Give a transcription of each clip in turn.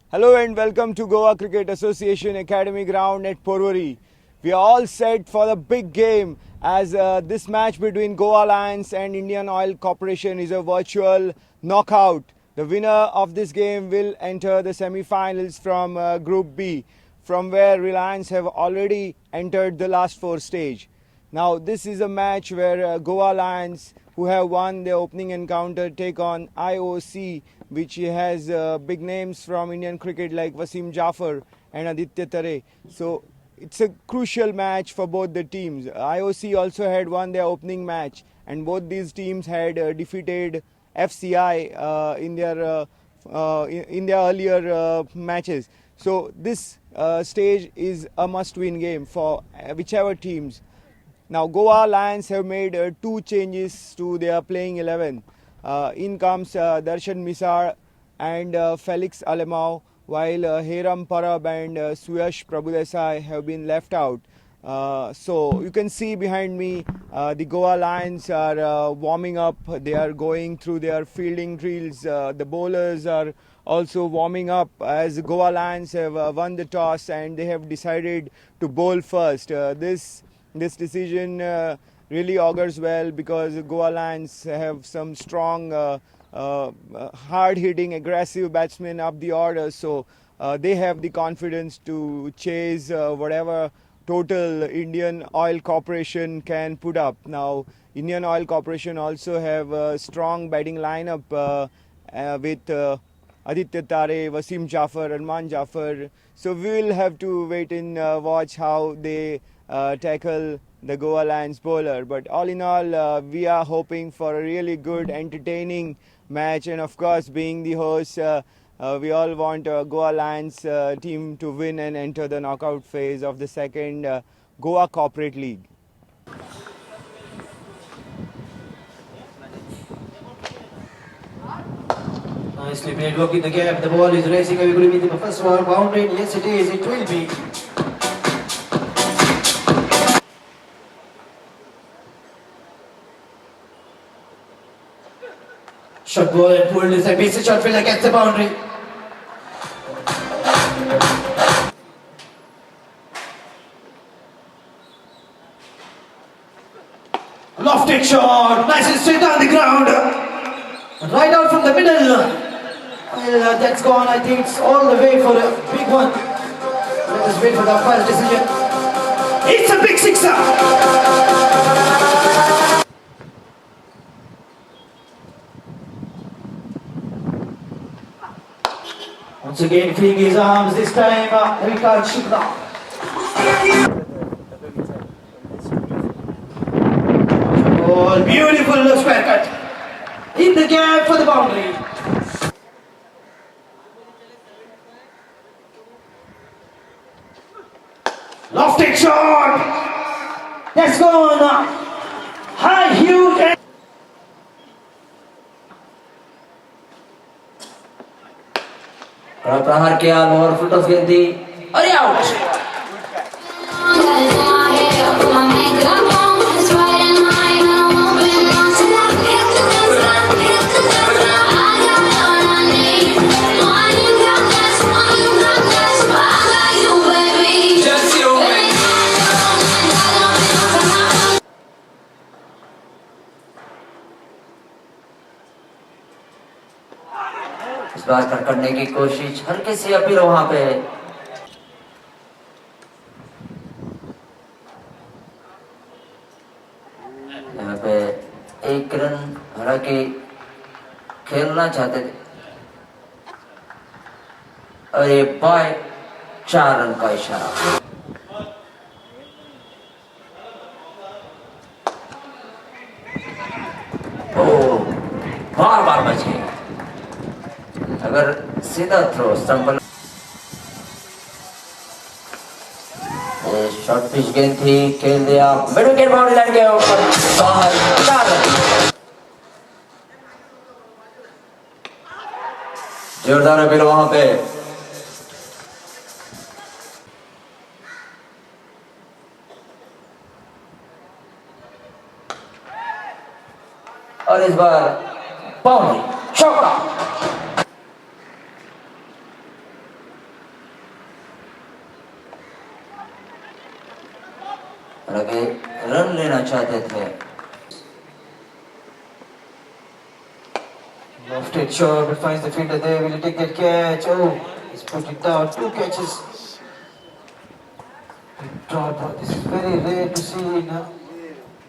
Hello and welcome to Goa Cricket Association Academy Ground at Porvorim. We are all set for the big game as this match between Goa Alliance and Indian Oil Corporation is a virtual knockout. The winner of this game will enter the semi-finals from Group B, from where Reliance have already entered the last four stage. Now this is a match where Goa Alliance, who have won their opening encounter, take on IOC, which has big names from Indian cricket like Wasim Jaffer and Aditya Tare. So it's a crucial match for both the teams. IOC also had won their opening match, and both these teams had defeated FCI in their earlier matches. So this stage is a must-win game for whichever teams. Now Goa Alliance have made two changes to their playing 11. In comes Darshan Misal and Felix Alemao, while Heram Parab and Suyash Prabhudesai have been left out. So you can see behind me the Goa Lions are warming up. They are going through their fielding drills. The bowlers are also warming up as Goa Lions have won the toss and they have decided to bowl first. This decision really augurs well because Goa Lions have some strong, hard-hitting, aggressive batsmen up the order. So they have the confidence to chase whatever total Indian Oil Corporation can put up. Now, Indian Oil Corporation also have a strong batting lineup with Aditya Tare, Wasim Jaffer, Arman Jaffer. So we will have to wait and watch how they tackle the Goa Alliance bowler. But all in all, we are hoping for a really good, entertaining match. And of course, being the host, we all want Goa Alliance team to win and enter the knockout phase of the second Goa Corporate League. Nicely played, working the gap. The ball is racing away. Will be the first one boundary. Yes, it is. It will be. Shot ball and pulled inside. Basic shot fielder gets the boundary. Lofted shot. Nice and straight on the ground. Right out from the middle. Well, that's gone. I think it's all the way for a big one. Let us wait for the umpire's decision. It's a big sixer. Once again, freeing his arms. This time, Ricard Shukla. Oh, beautiful square cut. In the gap for the boundary. Lofted shot. That's gone. High, huge. प्रहार किया और फुटॉस गेंद दी और out. इस बार करने की कोशिश हल्के से अपील वहां पे. यहाँ पे एक रन हालांकि खेलना चाहते थे और ये बॉय 4 रन का इशारा. ओ बार बार बच गए. अगर सीधा थ्रो स्टंप शॉर्ट पिच गेंद थी, खेल दिया मिड विकेट बाउंड्री लाइन के ऊपर बाहर 4 रन. जोरदार अपील वहां पे. और इस बार बाउंड्री चौका. आगे रन लेना चाहते थे. Lofted shot, but finds the fielder there. Will he take that catch? Oh, he's put it down. 2 catches. Drop. This is very rare to see in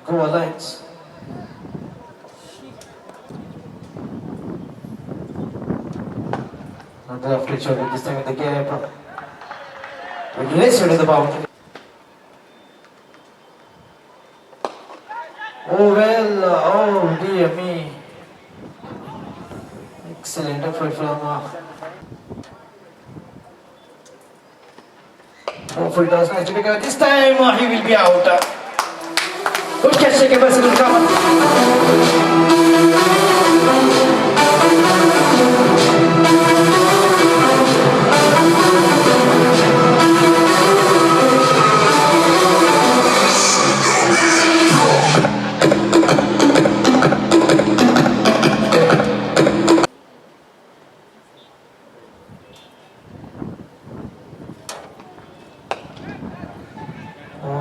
Goa Alliance. Not the lofted shot, but this time with the gap. But laced to the boundary. Oh well, oh dear me. Excellent effort from hopefully does nice to pick up. This time he will be out. Good catch taken by Sunil Kamat.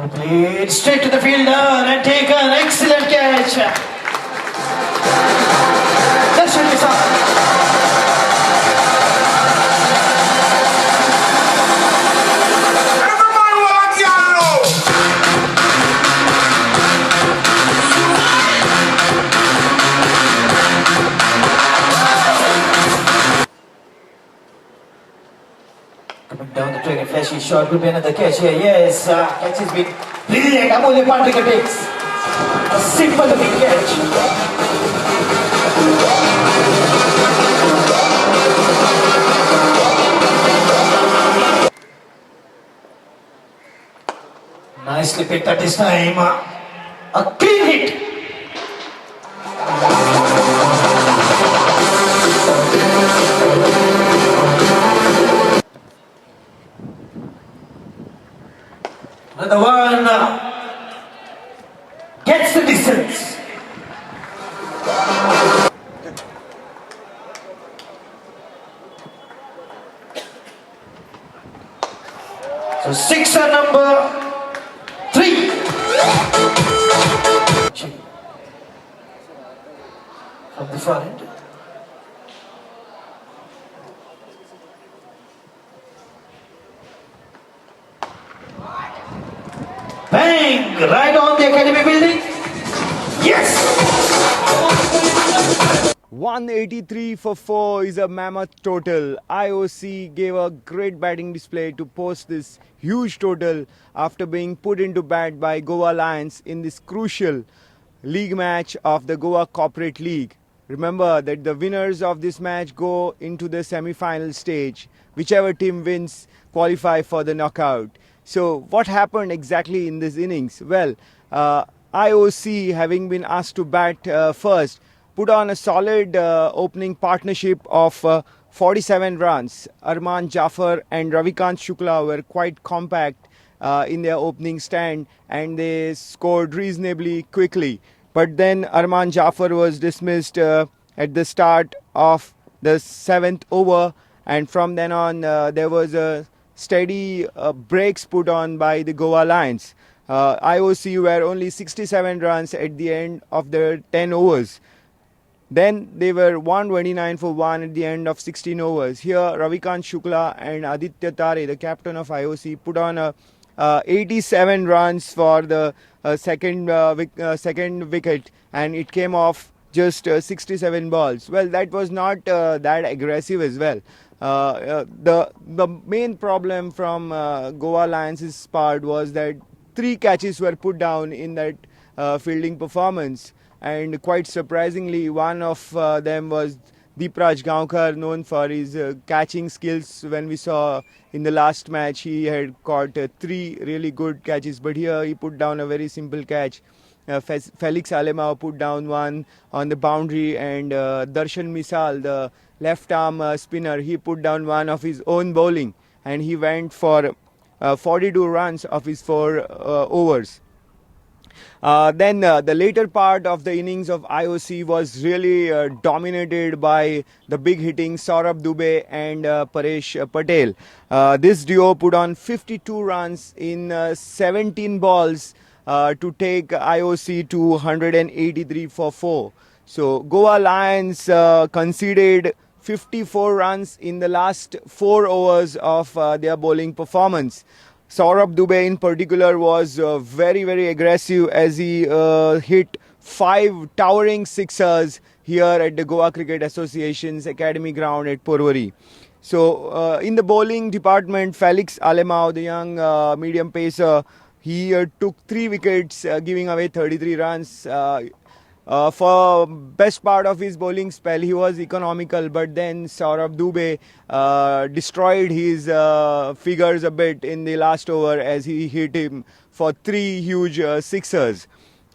Played straight to the fielder and taken. Excellent catch. That should be something. Coming down the track, a flashy shot. Could be another catch here. Yes, catch has been brilliant. Amulya Pandrika takes a simple looking catch. Nicely picked at this time. A clean hit. Another one gets the distance. So sixer number 3. From the far end. Bang! Right on the academy building. Yes! 183 for 4 is a mammoth total. IOC gave a great batting display to post this huge total after being put into bat by Goa Alliance in this crucial league match of the Goa Corporate League. Remember that the winners of this match go into the semi-final stage. Whichever team wins qualify for the knockout. So what happened exactly in this innings? Well, IOC, having been asked to bat first, put on a solid opening partnership of 47 runs. Arman Jafar and Ravikant Shukla were quite compact in their opening stand and they scored reasonably quickly. But then Arman Jafar was dismissed at the start of the 7th over, and from then on there was a steady breaks put on by the Goa Alliance. IOC were only 67 runs at the end of the 10 overs. Then they were 129 for 1 at the end of 16 overs. Here Ravikant Shukla and Aditya Tare, the captain of IOC, put on 87 runs for the second wicket, and it came off just 67 balls. Well, that was not that aggressive as well. The main problem from Goa Alliance's part was that 3 catches were put down in that fielding performance, and quite surprisingly one of them was Deepraj Gaonkar, known for his catching skills. When we saw in the last match he had caught 3 really good catches, but here he put down a very simple catch. Felix Alemao put down one on the boundary, and Darshan Misal, the left arm spinner, he put down one of his own bowling, and he went for 42 runs of his 4 overs. Then the later part of the innings of IOC was really dominated by the big hitting Saurabh Dubey and Paresh Patel. This duo put on 52 runs in 17 balls to take IOC to 183 for 4. So Goa Alliance conceded 54 runs in the last 4 overs of their bowling performance. Saurabh Dubey in particular was very aggressive as he hit 5 towering sixers here at the Goa Cricket Association's academy ground at Porvorim. So in the bowling department, Felix Alemão, the young medium pacer, he took 3 wickets, giving away 33 runs. For best part of his bowling spell, he was economical, but then Saurabh Dubey destroyed his figures a bit in the last over as he hit him for 3 huge sixers.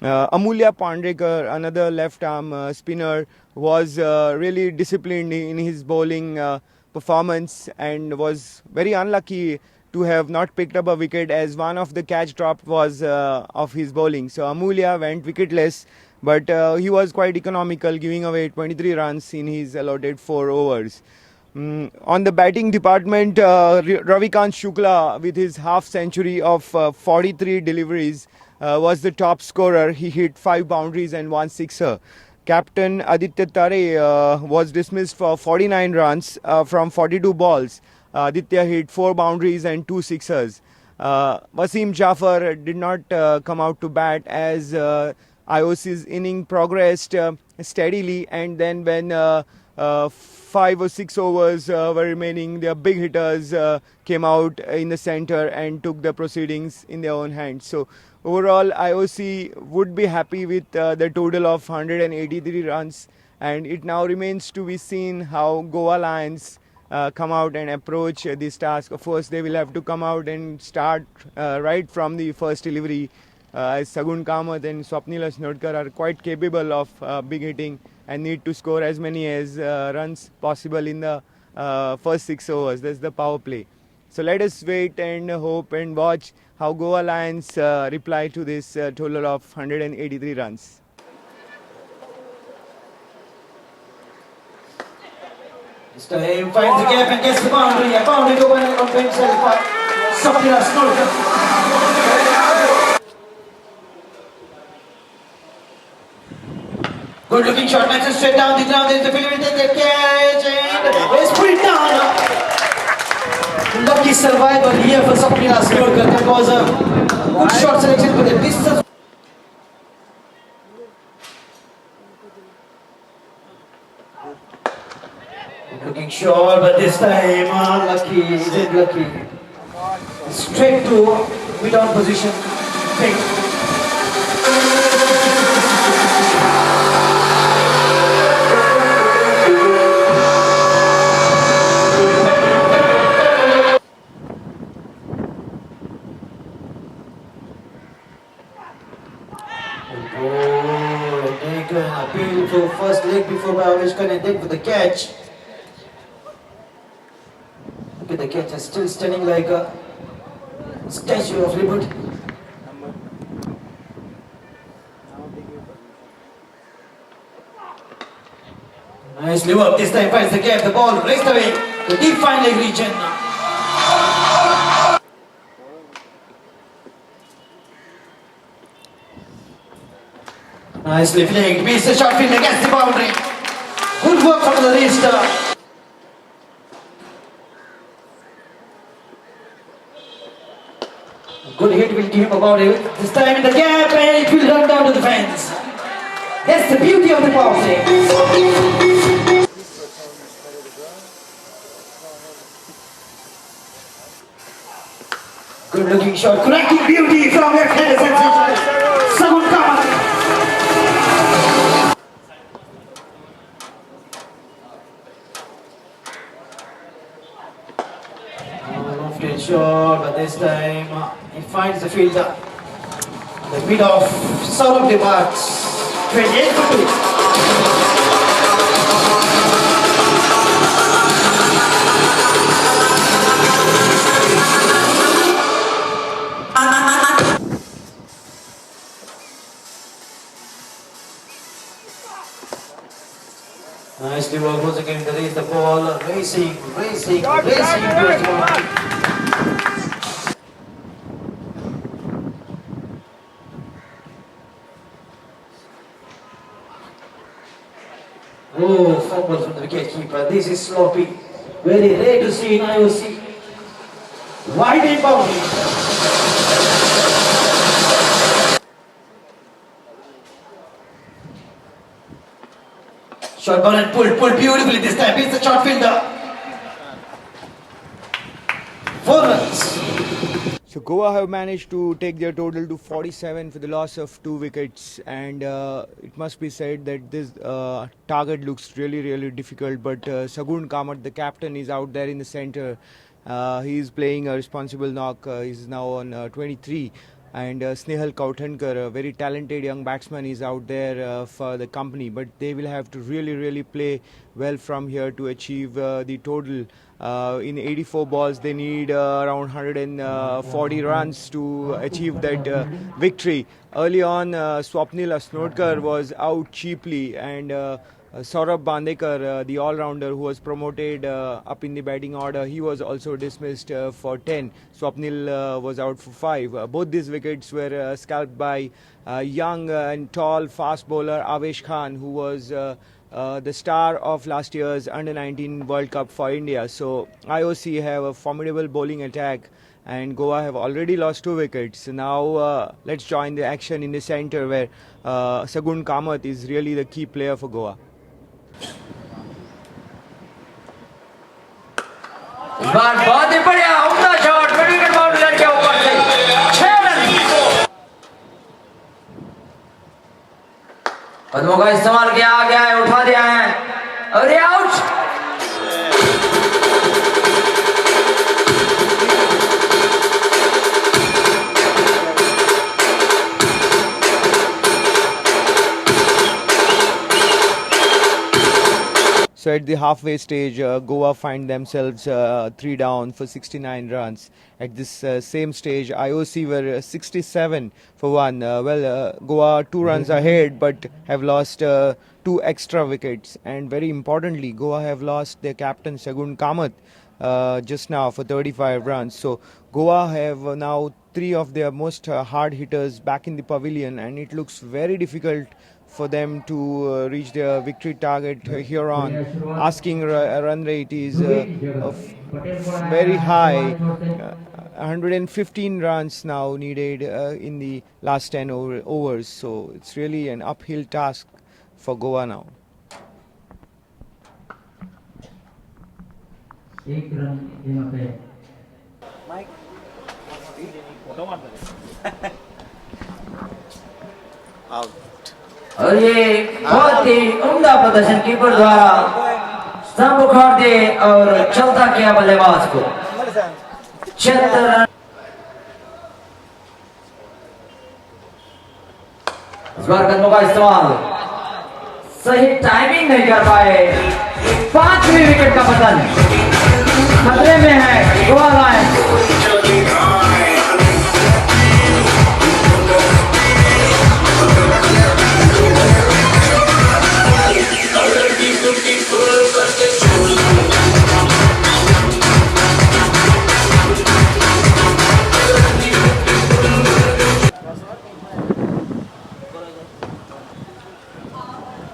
Amulya Pandrekar, another left-arm spinner, was really disciplined in his bowling performance and was very unlucky to have not picked up a wicket as one of the catch dropped was of his bowling. So Amulya went wicketless, but he was quite economical, giving away 23 runs in his allotted 4 overs. On the batting department, Ravikant Shukla with his half century of 43 deliveries was the top scorer. He hit 5 boundaries and 1 sixer. Captain Aditya Tare was dismissed for 49 runs from 42 balls. Aditya hit 4 boundaries and 2 sixers. Wasim Jafar did not come out to bat as IOC's inning progressed steadily, and then when 5 or 6 overs were remaining, their big hitters came out in the center and took the proceedings in their own hands. So overall, IOC would be happy with the total of 183 runs, and it now remains to be seen how Goa Alliance come out and approach this task. Of course, they will have to come out and start right from the first delivery, as Sagun Kamath and Swapnil Asnodkar are quite capable of big hitting and need to score as many as runs possible in the first 6 overs. That's the power play. So let us wait and hope and watch how Goa Alliance reply to this total of 183 runs. This time finds the gap and gets the boundary. A boundary to win on himself. Swapnil Asnodkar. Good looking shot, matches straight down the ground. There's the fielder, will take the catch and let's put it down. Lucky survival here for Swapnil Asnodkar. That was a good shot selection for the distance. Good looking shot, but this time unlucky, is it lucky? Straight to mid-on position. Pick. A beautiful first leg before Bhavishkan and then for the catch. Look at the catcher still standing like a statue of liberty. Nicely worked, this time finds the gap, the ball raced away to deep fine leg region. Nicely flanked, meets the shot field against the boundary. Good work from the wrist. Good hit will give him a boundary. This time in the gap and it will run down to the fence. That's the beauty of the power play. Good looking shot, cracking beauty from left-handed sensation. Sagun Kamath. Lofted shot, but this time he finds the fielder. The mid of Saurabh departs. 28 for 2. Nicely work once again to raise the ball, racing towards the boundary. Oh, fumble from the wicketkeeper. This is sloppy. Very rare to see in IOC. Wide in boundary. Short ball and pulled beautifully this time. Beats the short fielder. 4 runs. So Goa have managed to take their total to 47 for the loss of 2 wickets, and it must be said that this target looks really difficult. But Sagun Kamath, the captain, is out there in the centre. He is playing a responsible knock. He's now on 23. And Snehal Kauthankar, a very talented young batsman, is out there for the company. But they will have to really play well from here to achieve the total. In 84 balls, they need around 140 runs to achieve that victory. Early on, Swapnil Asnodkar was out cheaply, and Saurabh Bandekar, the all-rounder who was promoted up in the batting order, he was also dismissed for 10. Swapnil was out for 5. Both these wickets were scalped by young and tall fast bowler Avesh Khan, who was the star of last year's Under-19 World Cup for India. So IOC have a formidable bowling attack, and Goa have already lost 2 wickets. Now let's join the action in the centre, where Sagun Kamath is really the key player for Goa. इस बार बहुत ही बढ़िया उम्दा shot mid wicket boundary के ऊपर से 6 run. कदमों का इस्तेमाल किया गया है, उठा दिया है और ये out. So at the halfway stage, Goa find themselves 3 down for 69 runs. At this same stage, IOC were 67 for 1. Goa 2 runs ahead, but have lost 2 extra wickets. And very importantly, Goa have lost their captain Sagun Kamath just now for 35 runs. So Goa have now 3 of their most hard hitters back in the pavilion, and it looks very difficult for them to reach their victory target here on. Asking run rate is very high. 115 runs now needed in the last 10 overs. So it's really an uphill task for Goa now. Out. और ये बहुत ही उम्दा प्रदर्शन keeper द्वारा स्तंभ उखाड़ दिए और चलता किया बल्लेबाज को 76 रन। इस बार कदमों का इस्तेमाल सही टाइमिंग नहीं कर पाए। 5वीं विकेट का पतन। खतरे में है गोवा अलायंस।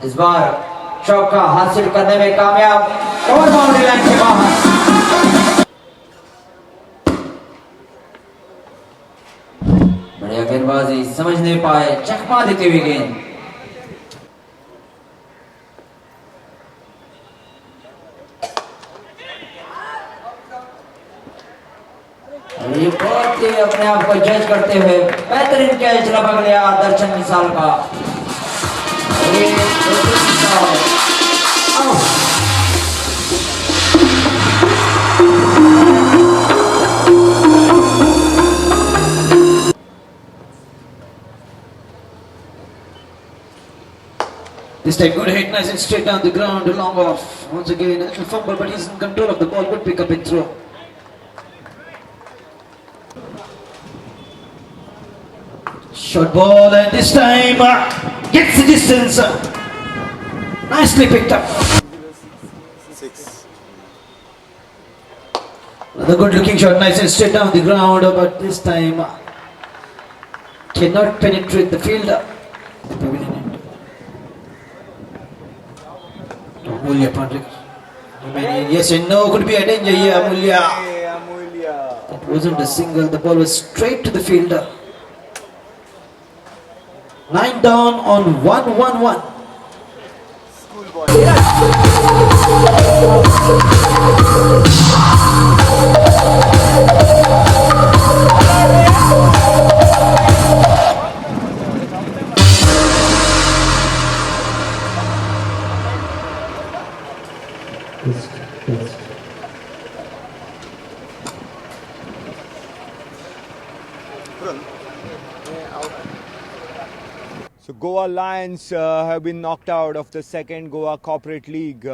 इस बार चौका हासिल करने में कामयाब और बाउंड्री लाइन के बाहर। बढ़िया गेंदबाजी, समझ नहीं पाए, चकमा देते हुए गेंद। ये बहुत ही अपने आप को जज करते हुए बेहतरीन कैच लपक लिया दर्शन मिसाल का। This time good hit, nice and straight down the ground, long off. Once again, a little fumble, but he's in control of the ball. Good pick up and throw. Short ball, and this time gets the distance. Nicely picked up. 6. Another good looking shot, nice and straight down the ground, but this time cannot penetrate the fielder. Amulya Pandrik. Yes and no, could be a danger here, Amulya. Hey, Amulya. That wasn't a single, the ball was straight to the fielder. 9 down on 1-1-1. So Goa Alliance have been knocked out of the second Goa Corporate League.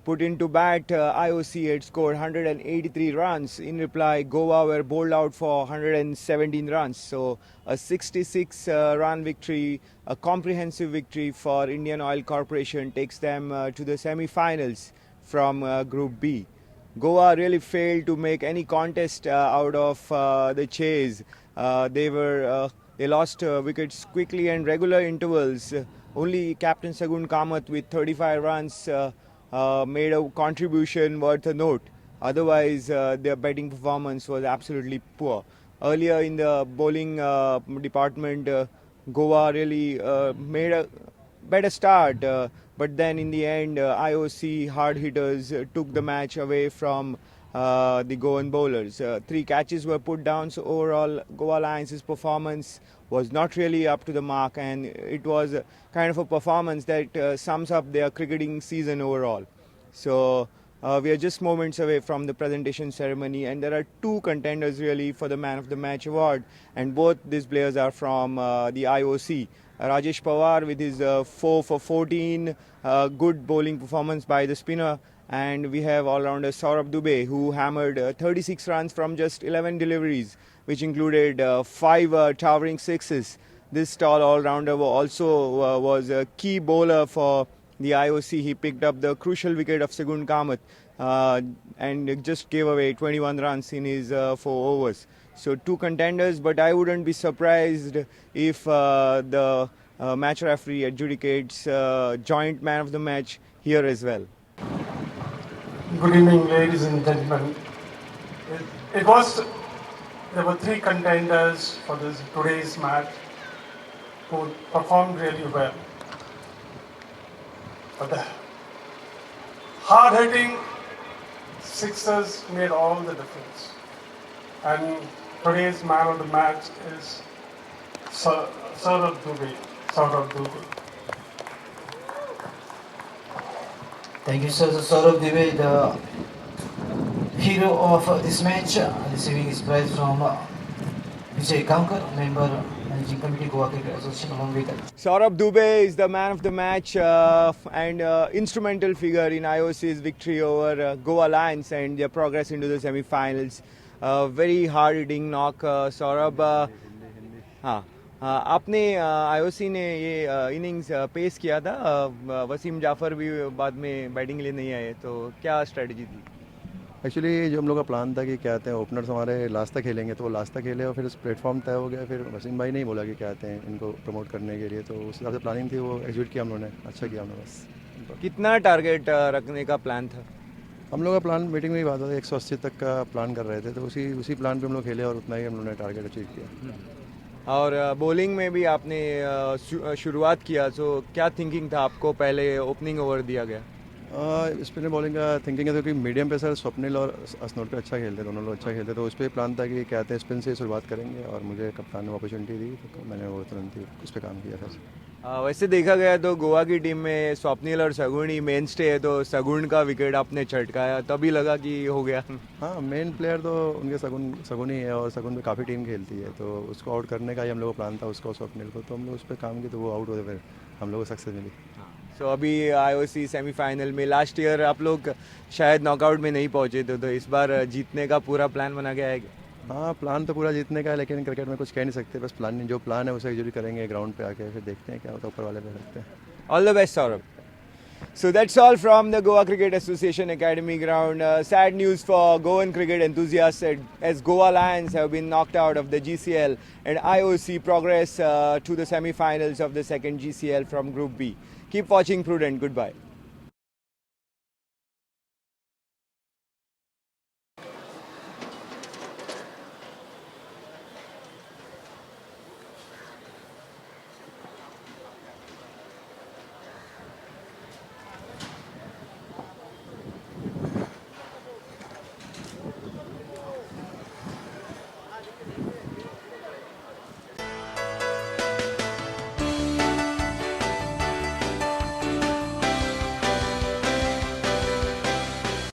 Put into bat, IOC had scored 183 runs. In reply, Goa were bowled out for 117 runs. So a 66 run victory, a comprehensive victory for Indian Oil Corporation takes them to the semi-finals from Group B. Goa really failed to make any contest out of the chase. They lost wickets quickly and regular intervals. Only Captain Sagun Kamath with 35 runs made a contribution worth a note. Otherwise, their batting performance was absolutely poor. Earlier in the bowling department, Goa really made a better start, but then in the end, IOC hard hitters took the match away from the Goan bowlers. 3 catches were put down, so overall Goa Alliance's performance was not really up to the mark, and it was kind of a performance that sums up their cricketing season overall. So we are just moments away from the presentation ceremony, and there are 2 contenders really for the Man of the Match award, and both these players are from the IOC. Rajesh Pawar with his 4 for 14, good bowling performance by the spinner, and we have all-rounder Saurabh Dubey who hammered 36 runs from just 11 deliveries, which included 5 towering sixes. This tall all-rounder also was a key bowler for the IOC. He picked up the crucial wicket of Sagun Kamath and just gave away 21 runs in his 4 overs. So 2 contenders, but I wouldn't be surprised if the match referee adjudicates joint man of the match here as well. Good evening, ladies and gentlemen. There were 3 contenders for today's match who performed really well. But the hard-hitting sixers made all the difference. And today's man of the match is Saurabh Dubey. Thank you, sir. Saurabh Dubey, the hero of this match, receiving his prize from Vijay Kankar, member Managing Committee Goa Cricket Association, along with Saurabh Dubey is the man of the match and instrumental figure in IOC's victory over Goa Alliance and their progress into the semi-finals. Very hard-hitting knock, Saurabh. हाँ आपने IOC ने ये innings पेश किया था, वसीम जाफर भी बाद में बैटिंग के लिए नहीं आए, तो क्या स्ट्रेटजी थी? एक्चुअली जो हम लोग का प्लान था कि क्या कहते हैं ओपनर्स हमारे लास्ट तक खेलेंगे, तो वो लास्ट तक खेले और फिर उस प्लेटफॉर्म तय हो गया। फिर वसीम भाई ने ही बोला कि क्या कहते हैं इनको प्रमोट करने के लिए, तो उस हिसाब से प्लानिंग थी, वो एग्जीक्यूट किया हम लोगों ने, अच्छा किया हमने। बस कितना टारगेट रखने का प्लान था? हम लोग का प्लान मीटिंग में ही बात था, 180 तक का प्लान कर रहे थे, तो उसी प्लान पे हम लोग खेले और उतना ही हम लोगों ने टारगेट अचीव किया। और बॉलिंग में भी आपने शुरुआत किया, तो क्या थिंकिंग था आपको? पहले ओपनिंग ओवर दिया गया। स्पिनर बॉलिंग का थिंकिंग है, क्योंकि मीडियम पे सर स्वप्निल और असनोर पे अच्छा खेलते, दोनों लोग अच्छा खेलते, तो उस पर प्लान था कि क्या कहते हैं स्पिन से शुरुआत करेंगे, और मुझे कप्तान ने अपॉर्चुनिटी दी तो मैंने वो तुरंत ही उस पर काम किया था। वैसे देखा गया तो गोवा की टीम में स्वप्निल और सगुन ही मेन स्टे है, तो सगुन का विकेट आपने छटकाया, तभी लगा कि हो गया। हाँ, मेन प्लेयर तो उनके सगुन ही है, और सगुन पे काफ़ी टीम खेलती है, तो उसको आउट करने का ही हम लोग का प्लान था, उसको स्वप्निल को, तो हम लोग उस पर काम किए, तो वो आउट हुए, फिर हम लोग को सक्सेस मिली। सो अभी आईओसी सेमीफाइनल में लास्ट ईयर आप लोग शायद नॉकआउट में नहीं पहुंचे थे, तो इस बार जीतने का पूरा प्लान बना के आएगा? हाँ, प्लान तो पूरा जीतने का है, लेकिन क्रिकेट में कुछ कह नहीं सकते, बस जो प्लान है उसे एग्जीक्यूट करेंगे ग्राउंड पे आके, फिर देखते हैं क्या होता है, ऊपर वाले पे रखते हैं। All the best, Saurabh. So that's all from the Goa Cricket Association Academy ground. Sad news for Goan cricket enthusiasts as Goa Alliance have been knocked out of the GCL and IOC progress to the semi-finals of the second GCL from Group B. Keep watching Prudent. Goodbye.